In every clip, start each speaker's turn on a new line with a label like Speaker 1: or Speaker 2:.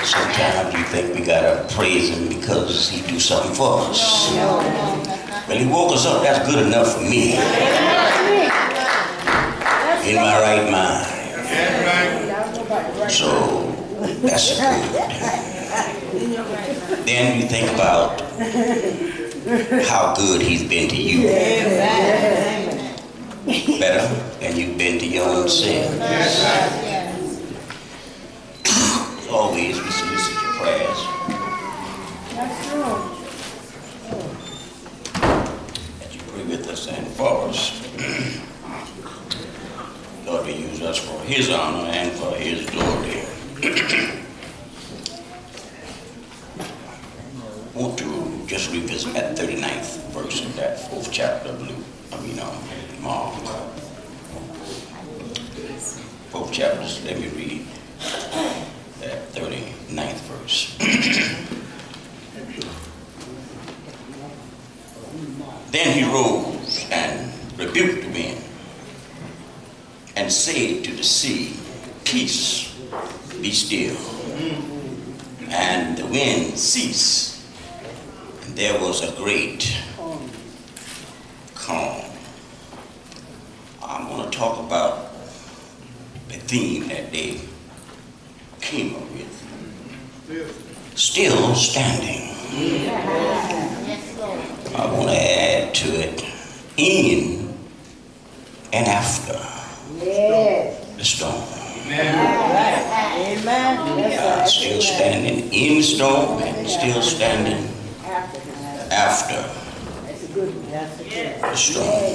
Speaker 1: Sometimes you think we gotta praise him because he do something for us. Well, he woke us up, that's good enough for me. In my right mind. So, that's good. Then you think about how good he's been to you. Better than you've been to your own self. As always, we solicit your prayers. That you pray with us and for us. Lord, will use us for his honor and for his glory. I want to just revisit that 39th verse of that 4th chapter of Mark. 4th chapter, let me read that 39th verse. Then he rose and rebuked the wind and said to the sea, "Peace, be still." And the wind ceased, and there was a great calm. I'm going to talk about the theme that they came up with. Still standing. I want to add to it, in and after the storm. Still standing in the storm and still standing after the storm.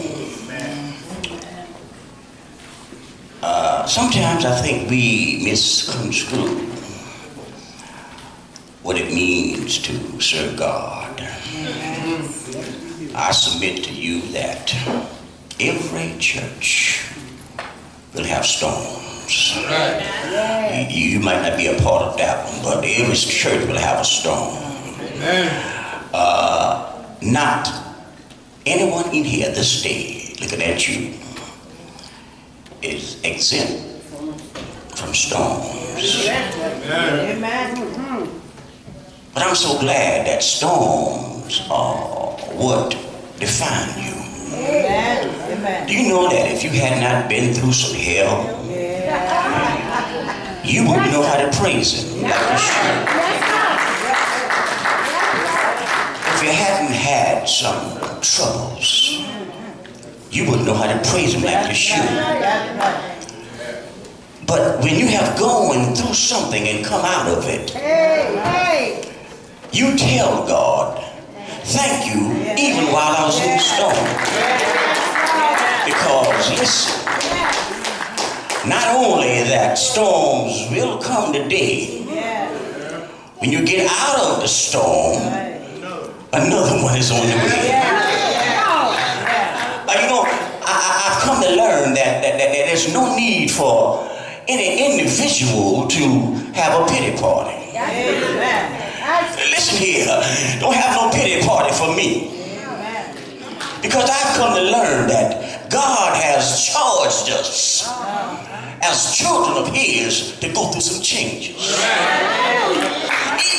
Speaker 1: Sometimes I think we misconstrue what it means to serve God. I submit to you that every church will have storms. You might not be a part of that one, but every church will have a storm. Not anyone in here this day, looking at you, is exempt from storms. But I'm so glad that storms are what define you. Do you know that if you had not been through some hell, you wouldn't know how to praise him like you should? If you hadn't had some troubles, you wouldn't know how to praise him like you should. But when you have gone through something and come out of it, you tell God, "Thank you, even while I was in the storm." Because not only that storms will come today, when you get out of the storm, another one is on the way. You know, I've come to learn that there's no need for any individual to have a pity party. Listen here, don't have no pity party for me. Because I've come to learn that God has charged us as children of His to go through some changes.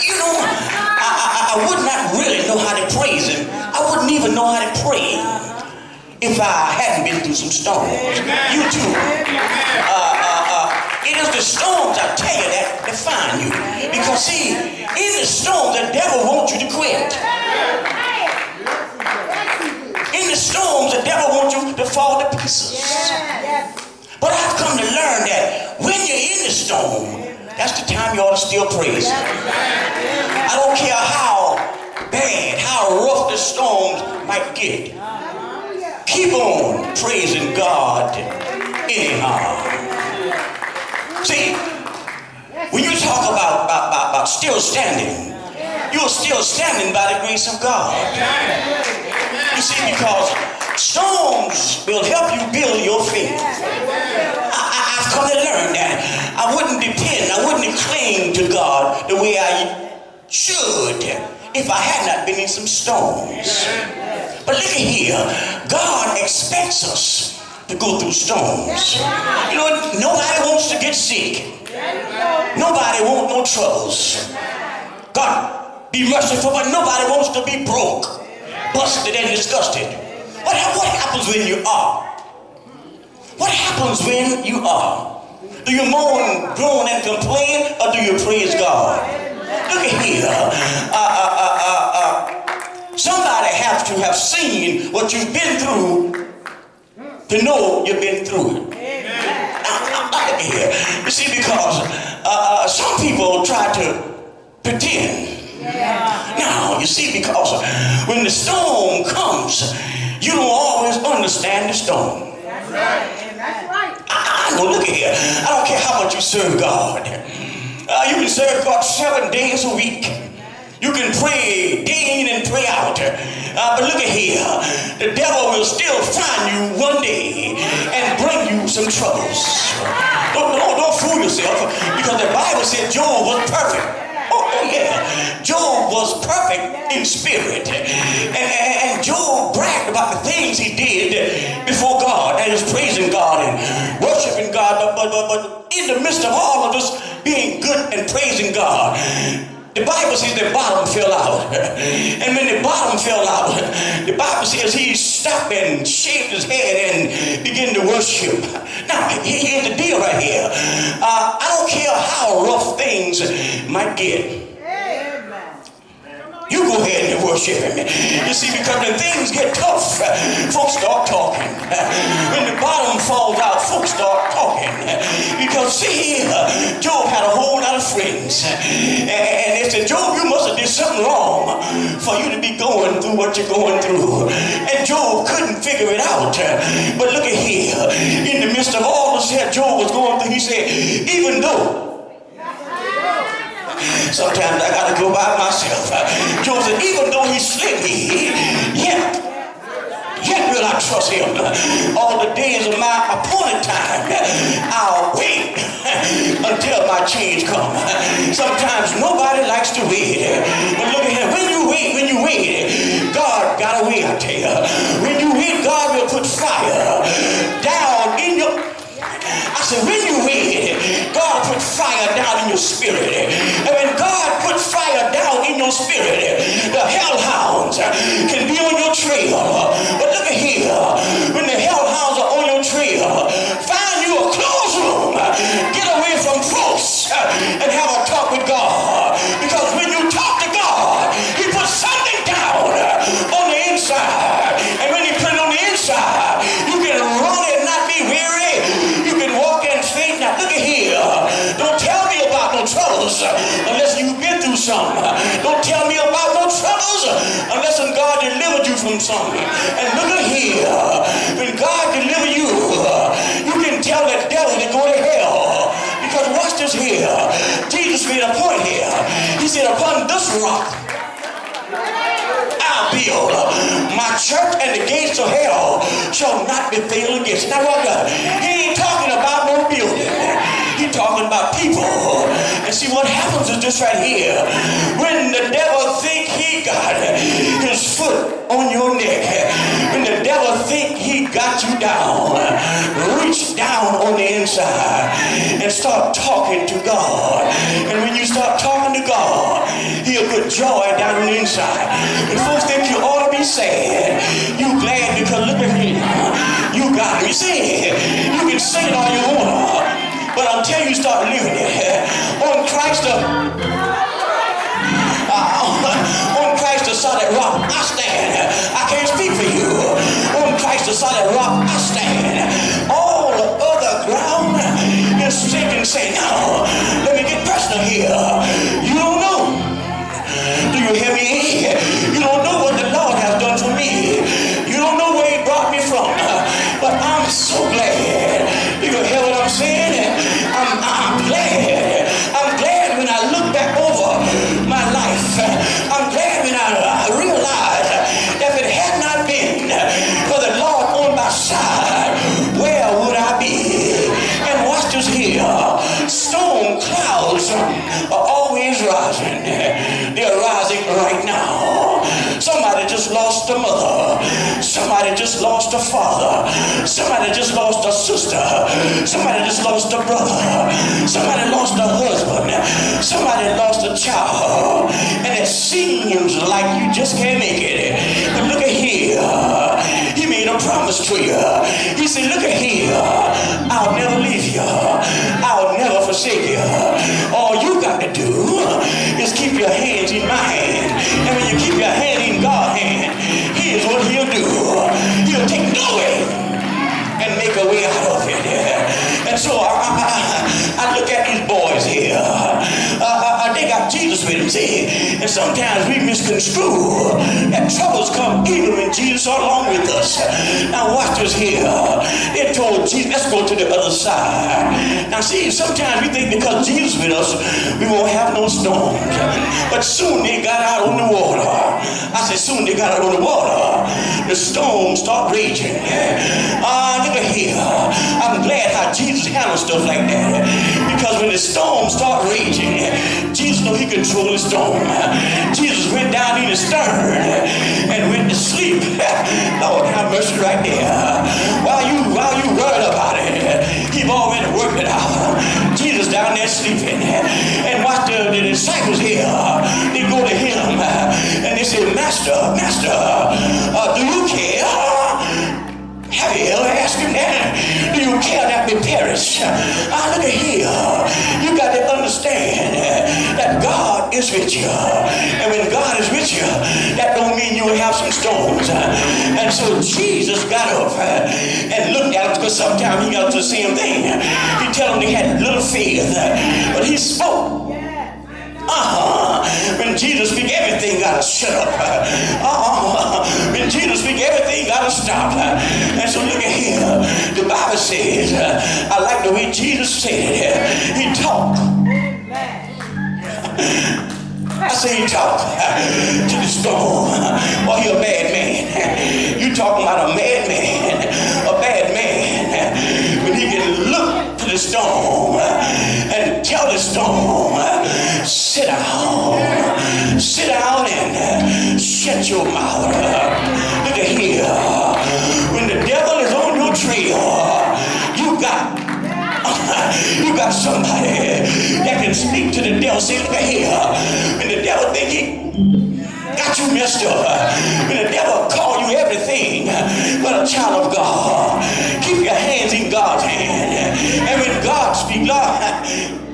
Speaker 1: You know, I would not really know how to praise Him. I wouldn't even know how to pray if I hadn't been through some storms. You too. It is the storms, I tell you, that define you. Because see, in the storms, the devil wants you to quit. In the storms, the devil wants you to fall to pieces. But I've come to learn that when you're in the storm, that's the time you ought to still praise Him. I don't care how bad, how rough the storms might get. Keep on praising God anyhow. See, when you talk about still standing, you're still standing by the grace of God. You see, because storms will help you build your faith. I've come to learn that I wouldn't cling to God the way I should if I had not been in some storms. But look at here, God expects us to go through storms. You know, nobody wants to get sick. Nobody wants no troubles. God be merciful, but nobody wants to be broke, busted and disgusted. What happens when you are? What happens when you are? Do you moan, groan, and complain, or do you praise God? Look at here. Somebody has to have seen what you've been through to know you've been through it. Now, here. You see, because some people try to pretend. Now, you see, because when the storm comes, you don't always understand the storm. That's right. I know, look at here. I don't care how much you serve God. You can serve God 7 days a week. You can pray day in and pray out. But look at here. The devil will still find you one day and bring you some troubles. Don't fool yourself, because the Bible said Job was perfect. Oh yeah. Job was perfect in spirit. And Job bragged about the things he did before God, and is praising God and worshiping God. But in the midst of all of this being good and praising God, the Bible says the bottom fell out. And when the bottom fell out, the Bible says he stopped and shaved his head and began to worship. Now, here's the deal right here. I don't care how rough things might get. You go ahead and worship Him. You see, because when things get tough, folks start talking. When the bottom falls out, folks start talking. Because see, Job had a whole lot of friends. And they said, Job, you must have did something wrong for you to be going through what you're going through. And Job couldn't figure it out. But look at here. In the midst of all this that Job was going through, he said, even though sometimes I got to go by myself. Job said, even though He slay me, yet will I trust Him. All the days of my appointed time, I'll wait until my change comes. Sometimes nobody likes to wait. But look at Him. When you wait, God got a way, I tell you. When you wait, God will put fire down in your... I said, when you wait, God put fire down in your spirit. And when God put fire down in your spirit, the hellhounds can be on your trail. But look at here, when the hellhounds are on your trail, find you a closed room, get away from folks, and have a talk with God. Because when you talk to God, He puts something down on the inside. And when He put it on the inside, you can run and not be weary. You can walk in faith. Now look at here. Don't tell me about no troubles unless you've been through some. Don't tell me about no troubles unless God delivered you from something. And look at here. When God delivers you, you can tell the devil to go ahead here. Jesus made a point here. He said, upon this rock I'll build my church, and the gates of hell shall not prevail against it. Now, what? He ain't talking about no building. He's talking about people. And see, what happens is this right here. When the devil think he got his foot on your neck, when the devil think he got you down, reach down on the inside and start talking to God. And when you start talking to God, he'll put joy down on the inside. And folks think you ought to be sad. You glad because look at him. You got him. You see, you can say it all you want. But until you start living it, on Christ the solid rock I stand. I can't speak for you. On Christ the solid rock I stand. All the other ground is sinking sand. Now, let me get personal here. You don't know. Do you hear me? You don't know what the Lord has done for me. You don't know where he brought me from. But I'm so glad. Do you hear what I'm saying? I'm glad. I'm glad when I look back over my life. I'm glad when I realize that if it had not been for the Lord on my side, where would I be? And watch this here. Storm clouds are always rising. They're rising right now. Somebody just lost a mother. Somebody just lost a father. Somebody just lost a sister. Somebody just lost a brother. Somebody lost a husband. Somebody lost a child. And it seems like you just can't make it. But look at here. He made a promise to you. He said, look at here. I'll never leave you. I'll never forsake you. All you got to do is keep your hands in my hand. And when you keep your hand in God's hand, here's what he'll do. He'll take no way and make a way out of it. And so I look at these boys here. They got Jesus with them, see? And sometimes we misconstrue that troubles come even when Jesus are along with us. Now watch this here. They told Jesus, let's go to the other side. Now see, sometimes we think because Jesus with us, we won't have no storms. But soon they got out on the water. I said soon they got out on the water. The storm start raging. Look at here. I'm glad how Jesus handles stuff like that. Because when the storm start raging, Jesus know he controls the storm. Jesus went down in the stern and went to sleep. Lord have mercy right there. While you worried about it, he've already worked it out. Jesus down there sleeping. And watch the disciples here. They go to him and they say, Master, do you care? Have you ever asked him that? Do you care that we perish? Look at here. You got to understand that God is with you. And when God is with you, that don't mean you will have some storms. And so Jesus got up and looked at them, because sometimes he got up to the same thing. He tell them they had little faith, but he spoke. When Jesus speak, everything got to shut up. When Jesus speak, everything got to stop. And so look at here. The Bible says, I like the way Jesus said it. He talked. I say he talked to the storm. Well, he a bad man. You talking about a madman. A bad man. When he can look to the storm and tell the storm, sit down and shut your mouth. Look at here. When the devil is on your trail, you got somebody that can speak to the devil. Say, look at here. When the devil think he got you messed up, when the devil call you everything but a child of God, keep your hands in God's hand. And when God speaks, Lord,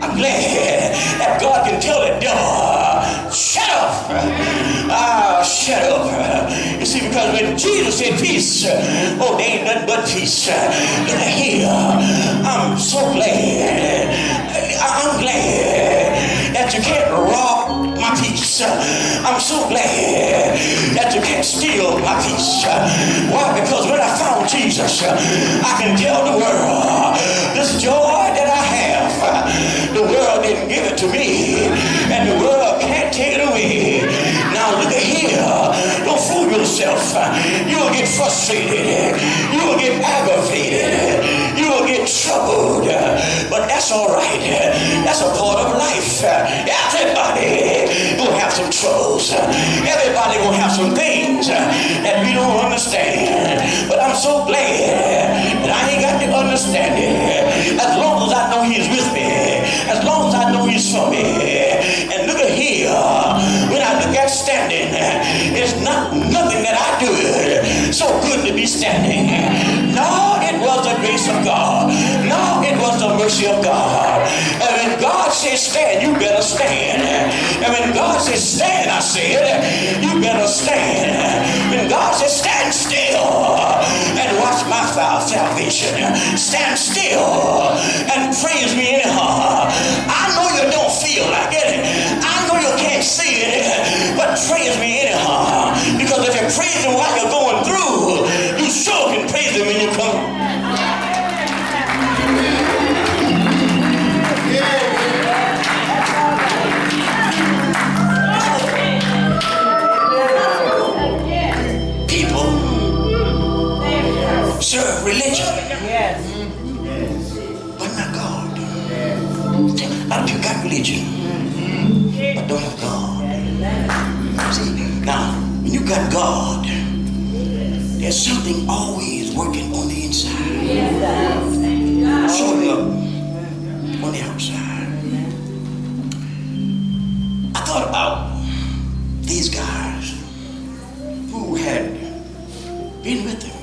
Speaker 1: I'm glad that God can tell the devil, shut up. Shut up. You see, because when Jesus said peace, oh, they ain't nothing but peace. Look at here. I'm so glad. I'm glad that you can't rob my peace. I'm so glad that you can't steal my peace. Why? Because when I found Jesus, I can tell the world this joy that I have, the world to me, and the world can't take it away. Now look at here. Don't fool yourself. You will get frustrated. You will get aggravated. You will get troubled. But that's all right. That's a part of life. Everybody gonna have some troubles. Everybody gonna have some things that we don't understand. But I'm so glad that I ain't got to understand it. As long as I know he's with me. As long as I know he's for me. And look at here. When I look at standing, it's not nothing that I do so good to be standing. No, it was the grace of God. No, it was the mercy of God. And when God says stand, you better stand. And when God says stand, I said, you better stand. When God says stand still and watch my salvation, stand still and praise me anyhow. I know you don't feel like it. I know you can't see it, but praise me anyhow. Because if you praise him while you're going through, you sure can praise him when you come. People serve religion, but not God. A lot of people got religion, but don't have God. See, now, when you got God, there's something always working on the inside, showing up on the outside. I thought about these guys who had been with him.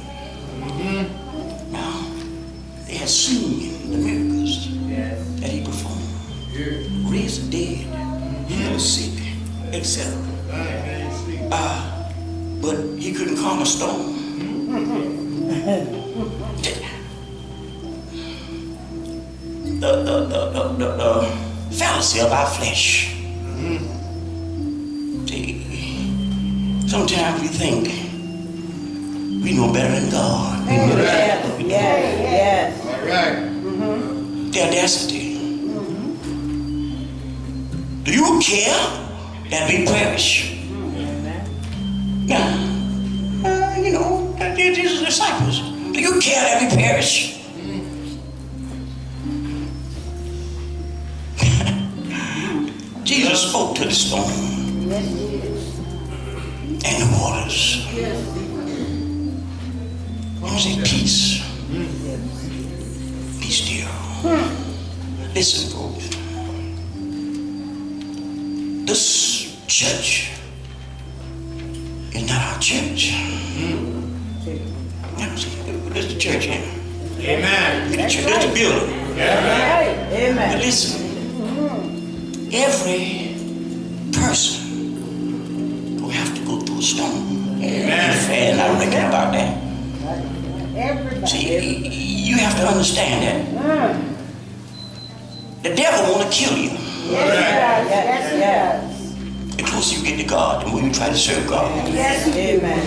Speaker 1: Now, they had seen the miracles that he performed, raised the dead, healed the sick, etc. But he couldn't calm a storm. The fallacy of our flesh. See, sometimes we think we know better than God. We know better than yes. All right. The audacity. Do you care that we perish? Now, you know, these are disciples. Do you care that we perish? Jesus spoke to the storm and the waters. He said, peace. Be still. Listen, folks. This church is not our church. This is the church here. Amen. This is the building. Amen. But listen, every person will have to go through a storm. Amen. And I reckon about that. See, you have to understand that the devil want to kill you. Yes. The closer you get to God, the more you try to serve God. Yes, amen.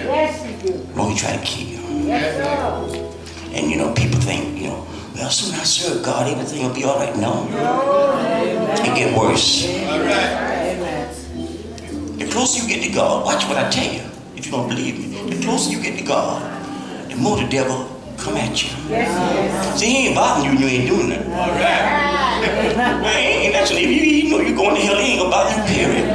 Speaker 1: Yes, you do. The more you try to kill you. Yes, sir. And you know, people think, you know, well, soon I serve God, everything will be all right. No. It get worse. All right. Amen. The closer you get to God, watch what I tell you, if you don't believe me. The closer you get to God, the more the devil come at you. Yes. See, he ain't bothering you when you ain't doing nothing. All right. Well, ain't nothing. If you know you're going to hell, he ain't gonna bother you, period.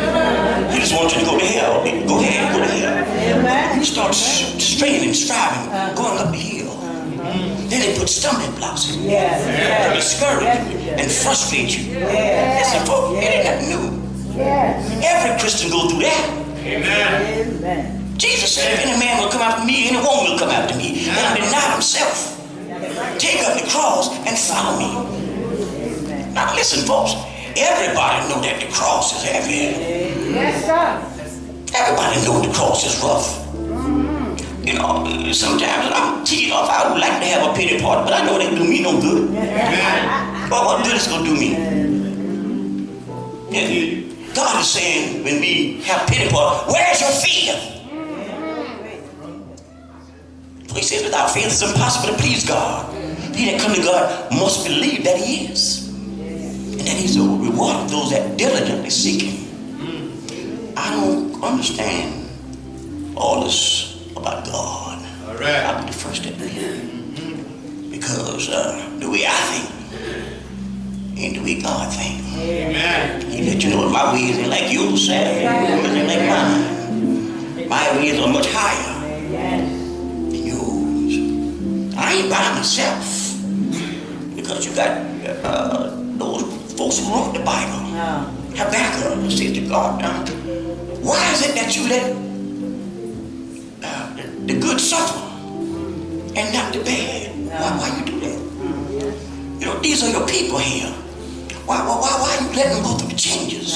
Speaker 1: He just wants you to go to hell. Go ahead, go to hell. You start straining, striving, going up the hill. Then they put stumbling blocks in you. To discourage you and frustrate you. Listen, folks, it ain't nothing new. Every Christian go through that. Amen. Jesus said, if any man will come after me, any woman will come after me, and deny himself, take up the cross and follow me. Now listen, folks, everybody know that the cross is heavy. Yes, sir. Everybody know the cross is rough. You know, sometimes I'm teed off. I would like to have a pity party, but I know it do me no good. But what good is it gonna do me? Yeah, God is saying when we have pity party, where's your fear? He says, without faith it's impossible to please God. He that come to God must believe that he is. And that he's a reward of those that diligently seek him. I don't understand all this about God.
Speaker 2: All right.
Speaker 1: I'll be the first to admit it. Because the way I think ain't the way God thinks.
Speaker 2: Amen.
Speaker 1: He let you know that my ways ain't like yours, Sam. Yours ain't like mine. My ways are much higher than yours. I ain't by myself. Because you got those folks who wrote the Bible. Habakkuk said to God, why is it that you let the good suffer and not the bad? Why you do that? You know, these are your people here. Why you letting them go through the changes?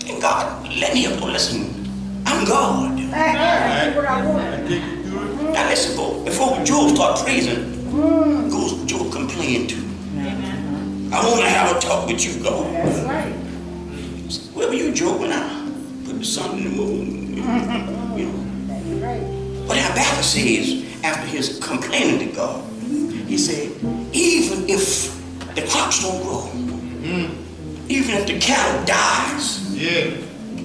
Speaker 1: And God letting him know, listen, I'm God. Now listen, before Job start praising, goes Job complain too. I want to have a talk with you, God.
Speaker 3: That's right.
Speaker 1: Where were you, Job, when I put the sun in the moon? You know.
Speaker 3: That's right.
Speaker 1: But Habakkuk says, after his complaining to God, he said, even if the crops don't grow, even if the cattle dies,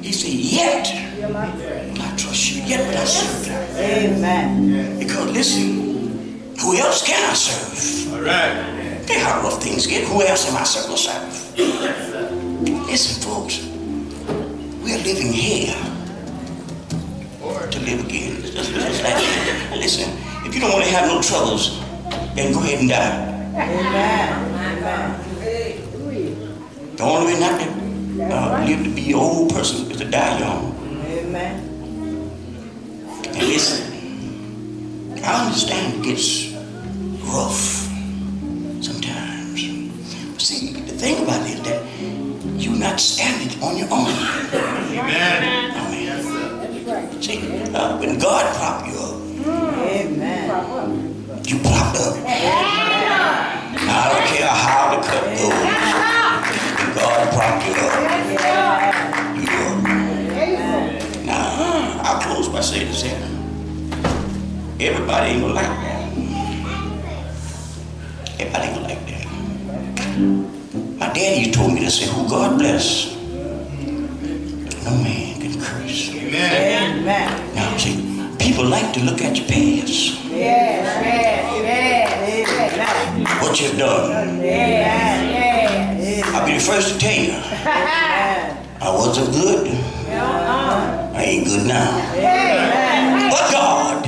Speaker 1: he said, yet will I trust you, yet will I serve you.
Speaker 3: Amen.
Speaker 1: Because listen, who else can I serve?
Speaker 2: All right.
Speaker 1: They how rough things get. Who else am I supposed to serve? Listen, folks, we're living here to live again. Listen, if you don't want to have no troubles, then go ahead and die.
Speaker 3: Amen.
Speaker 1: The only way not to live to be an old person is to die young.
Speaker 3: Amen.
Speaker 1: And listen, I understand it gets rough sometimes. But see, the thing about it is that you're not standing on your own.
Speaker 2: Amen.
Speaker 1: Amen. See, when God propped you up,
Speaker 3: Amen.
Speaker 1: you propped up. Now, I don't care how the cut goes. When God propped you up, you up. Now, I'll close by saying this here. Everybody ain't gonna like that. Everybody ain't gonna like that. My daddy told me to say, who God bless, no man can curse.
Speaker 2: Amen.
Speaker 1: Now, see, people like to look at your past. What you've done. I'll be the first to tell you. I wasn't good. I ain't good now. But God.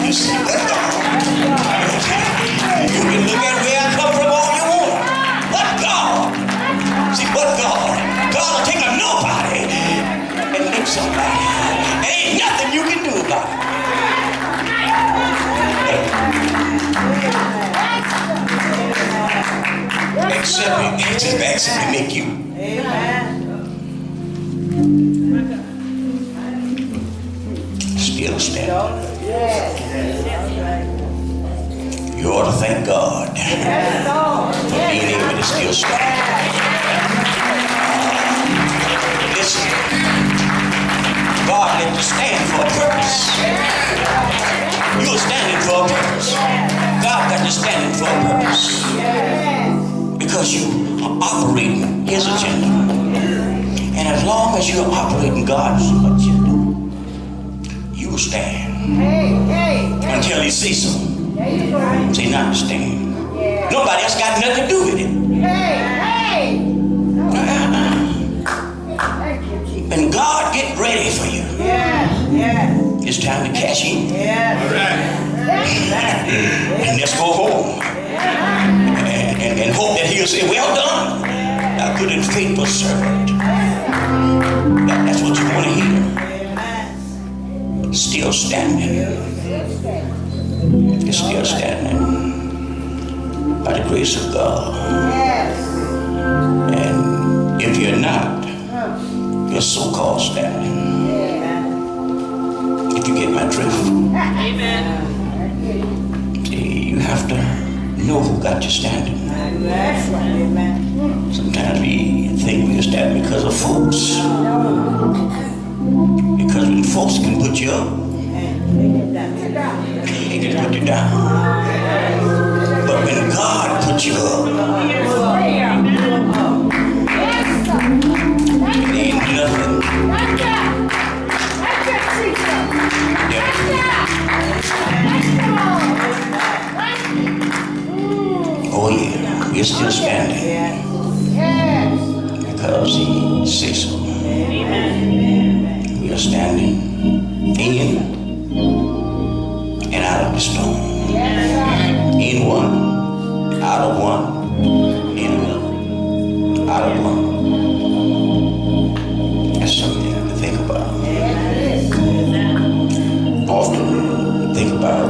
Speaker 1: You see, but God. You can look at where I come from all you want. But God. See, but God. God will take a nobody and make somebody. There ain't nothing you can do about it. Except to make you. Still standing. You ought to thank God for being able to still stand. Listen, God let you stand for a purpose. You're standing for a purpose. God got you standing for a purpose. Because you are operating his agenda. And as long as you're operating God's agenda, you will stand until he sees something. Say not to stand. Nobody else got nothing to do with it. When God get ready for you, it's time to cash in.
Speaker 2: All right.
Speaker 1: And let's go home. And hope that he'll say, well done, thou good and faithful servant. That's what you want to hear. Still standing. You're still standing by the grace of God. And if you're not, you're so-called standing. If you get my drift.
Speaker 4: Amen.
Speaker 1: See, you have to know who got you standing. Sometimes we think we're standing because of folks. Because when folks can put you up, they can put you down. But when God puts you up, We're still standing
Speaker 3: Yes.
Speaker 1: because he says so. We are standing in and out of the storm. In one, out of one, in another, out of one. That's something to think about. Often think about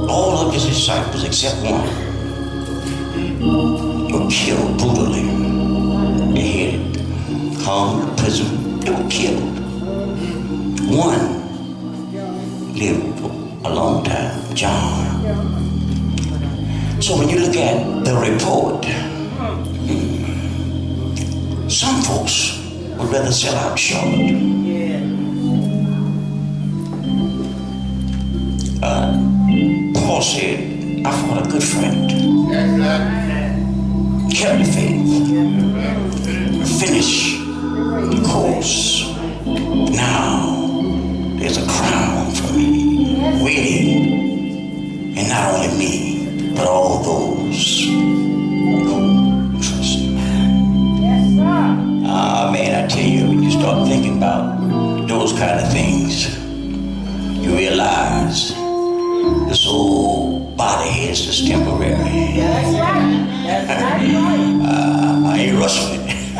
Speaker 1: all of his disciples except one were killed brutally. Beheaded, hung in prison, they were killed. One lived a long time, John. So when you look at the report, some folks would rather sell out short. Paul said, I fought a good fight. Kept the faith. Finish the course. Now there's a crown for me waiting. And not only me, but all those who trust him. Man, I tell you, when you start thinking about those kind of things, you realize this old body is just temporary. I ain't rushing it. I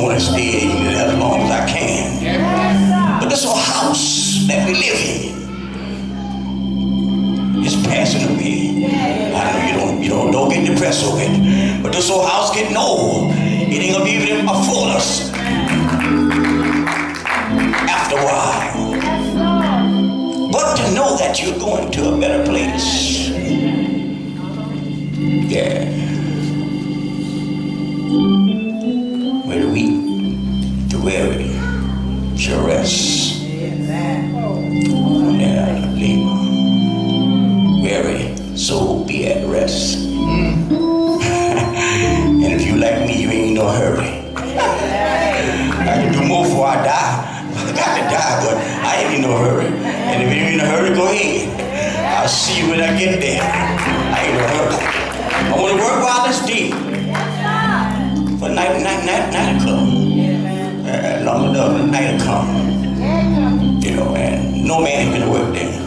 Speaker 1: want to stay in it as long as I can. But this old house that we live in is passing away. I know don't get depressed over it. But this old house getting old. It ain't gonna be able to afford us after a while. But to know that you're going to a better place. Yeah. Where the weak, the weary shall rest. Yeah, labor. Weary, so be at rest. And if you like me, you ain't in no hurry. I can do more before I die. I got to die, but I ain't in no hurry. And if you ain't in a hurry, go ahead. I'll see you when I get there. I ain't in no hurry. I want to work while it's day. For night will come. Long enough, the night will come. You know, and no man can work there.